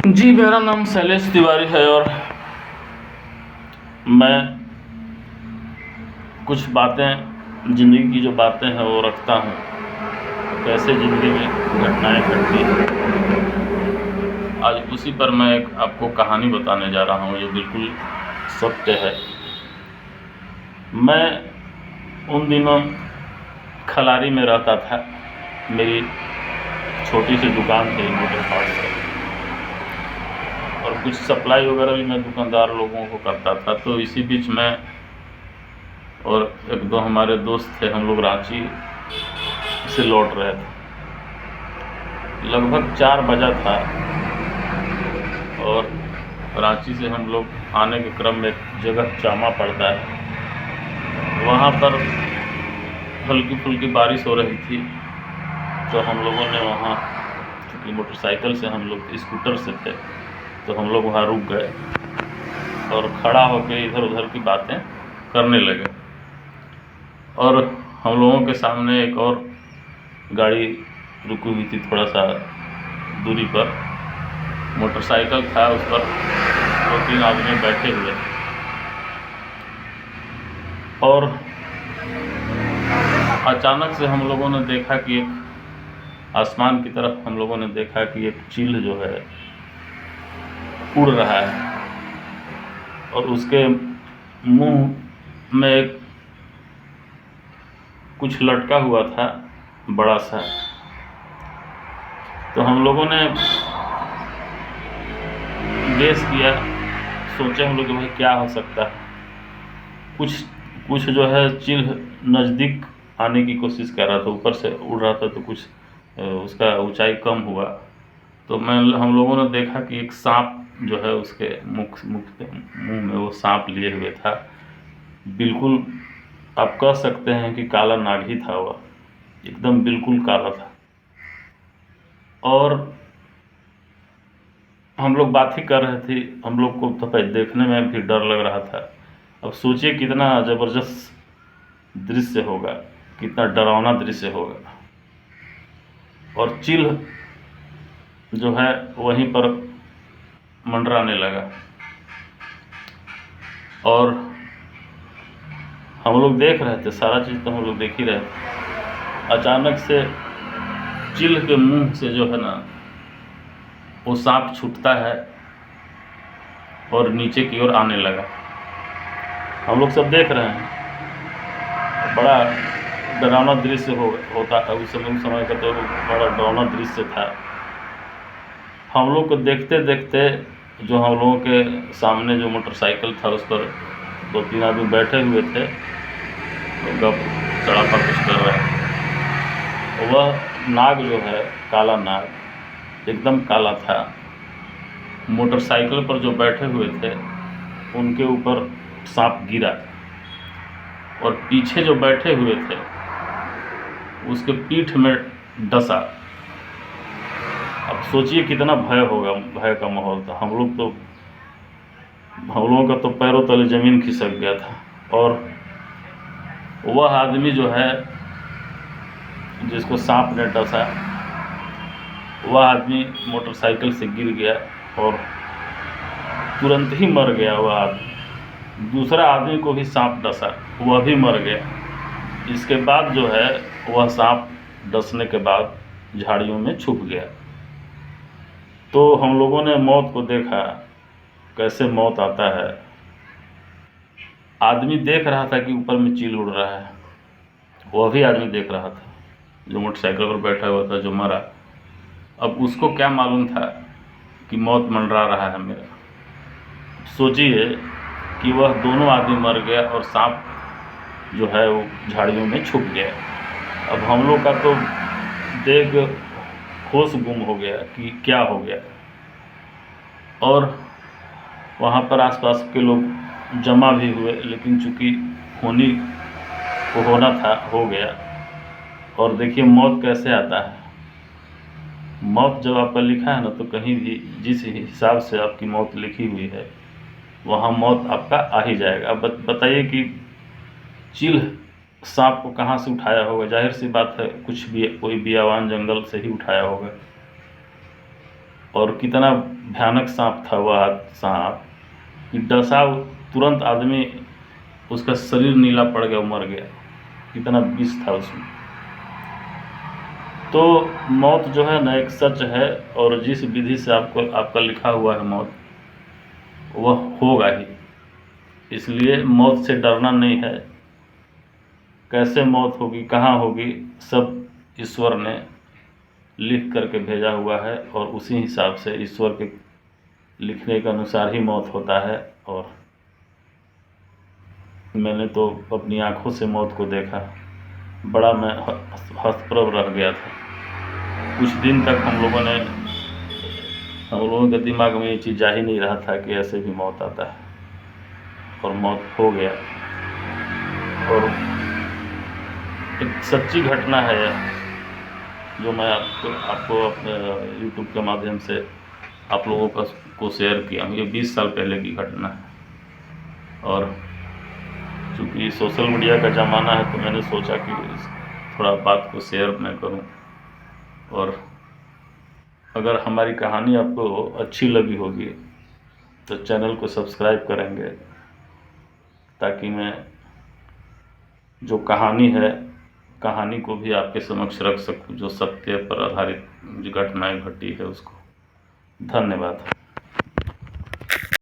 जी, मेरा नाम शैलेश तिवारी है और मैं कुछ बातें, ज़िंदगी की जो बातें हैं वो रखता हूँ, कैसे ज़िंदगी में घटनाएँ घटती हैं। आज उसी पर मैं एक आपको कहानी बताने जा रहा हूँ जो बिल्कुल सत्य है। मैं उन दिनों खलारी में रहता था। मेरी छोटी सी दुकान थी मोटर पार्ट्स की, और कुछ सप्लाई वगैरह भी मैं दुकानदार लोगों को करता था। तो इसी बीच मैं और एक दो हमारे दोस्त थे, हम लोग रांची से लौट रहे थे। लगभग 4 बजा था और रांची से हम लोग आने के क्रम में एक जगह चामा पड़ता है, वहाँ पर हल्की फुल्की बारिश हो रही थी। तो हम लोगों ने वहाँ, क्योंकि मोटरसाइकिल से हम लोग स्कूटर से थे, तो हम लोग वहाँ रुक गए और खड़ा होकर इधर उधर की बातें करने लगे। और हम लोगों के सामने एक और गाड़ी रुकी हुई थी, थोड़ा सा दूरी पर मोटरसाइकिल था, उस पर 2-3 आदमी बैठे हुए थे। और अचानक से हम लोगों ने देखा कि एक आसमान की तरफ हम लोगों ने देखा कि एक चील जो है उड़ रहा है और उसके मुंह में एक कुछ लटका हुआ था बड़ा सा। तो हम लोगों ने गेस किया, सोचे हम लोग कि भाई क्या हो सकता है। कुछ कुछ जो है चील नज़दीक आने की कोशिश कर रहा था, ऊपर से उड़ रहा था, तो कुछ उसका ऊंचाई कम हुआ। तो हम लोगों ने देखा कि एक सांप जो है उसके मुंह में वो सांप लिए हुए था। बिल्कुल आप कह सकते हैं कि काला नाग ही था वह, एकदम बिल्कुल काला था। और हम लोग बात ही कर रहे थे, हम लोग को तो भाई देखने में भी डर लग रहा था। अब सोचिए कितना ज़बरदस्त दृश्य होगा, कितना डरावना दृश्य होगा। और चील जो है वहीं पर मंडराने लगा और हम लोग देख रहे थे, सारा चीज़ तो हम लोग देख ही रहे थे। अचानक से चील के मुंह से जो है ना वो सांप छूटता है और नीचे की ओर आने लगा। हम लोग सब देख रहे हैं, बड़ा डरावना दृश्य होता था उस समय का, तो बड़ा डरावना दृश्य था। हम लोग को देखते देखते जो हम लोगों के सामने जो मोटरसाइकिल था उस पर 2-3 आदमी बैठे हुए थे, तो गप सड़ापा कुछ कर रहे थे। वह नाग जो है, काला नाग, एकदम काला था। मोटरसाइकिल पर जो बैठे हुए थे उनके ऊपर सांप गिरा और पीछे जो बैठे हुए थे उसके पीठ में डसा। अब सोचिए कितना भय होगा, भय का माहौल था। हम लोगों का तो पैरों तले ज़मीन खिसक गया था। और वह आदमी जो है जिसको सांप ने डसा, वह आदमी मोटरसाइकिल से गिर गया और तुरंत ही मर गया वह आदमी। दूसरा आदमी को भी सांप डसा, वह भी मर गया। इसके बाद जो है वह सांप डसने के बाद झाड़ियों में छुप गया। तो हम लोगों ने मौत को देखा, कैसे मौत आता है। आदमी देख रहा था कि ऊपर में चील उड़ रहा है, वह भी आदमी देख रहा था जो मोटरसाइकिल पर बैठा हुआ था, जो मरा। अब उसको क्या मालूम था कि मौत मंडरा रहा है मेरा। सोचिए कि वह दोनों आदमी मर गया और सांप जो है वो झाड़ियों में छुप गया। अब हम लोग का तो देख होश गुम हो गया कि क्या हो गया। और वहाँ पर आसपास के लोग जमा भी हुए, लेकिन चूँकि होना था हो गया। और देखिए मौत कैसे आता है। मौत जब आपका लिखा है ना, तो कहीं भी जिस हिसाब से आपकी मौत लिखी हुई है वहाँ मौत आपका आ ही जाएगा। अब बताइए कि चील सांप को कहाँ से उठाया होगा? जाहिर सी बात है कुछ भी, कोई बियावान जंगल से ही उठाया होगा। और कितना भयानक सांप था वह सांप कि डसा तुरंत आदमी उसका शरीर नीला पड़ गया, मर गया, कितना विष था उसमें। तो मौत जो है ना एक सच है, और जिस विधि से आपका लिखा हुआ है मौत, वह होगा ही। इसलिए मौत से डरना नहीं है। कैसे मौत होगी, कहाँ होगी, सब ईश्वर ने लिख करके भेजा हुआ है, और उसी हिसाब से ईश्वर के लिखने के अनुसार ही मौत होता है। और मैंने तो अपनी आंखों से मौत को देखा, बड़ा मैं हतप्रभ रह गया था। कुछ दिन तक हम लोगों के दिमाग में ये चीज़ जा ही नहीं रहा था कि ऐसे भी मौत आता है, और मौत हो गया। और एक सच्ची घटना है जो मैं आपको अपने यूट्यूब के माध्यम से आप लोगों को शेयर किया हूँ। ये 20 साल पहले की घटना है, और चूँकि सोशल मीडिया का ज़माना है तो मैंने सोचा कि थोड़ा बात को शेयर मैं करूं। और अगर हमारी कहानी आपको अच्छी लगी होगी तो चैनल को सब्सक्राइब करेंगे, ताकि मैं जो कहानी है, कहानी को भी आपके समक्ष रख सकूं, जो सत्य पर आधारित जो घटनाएं घटी है उसको। धन्यवाद।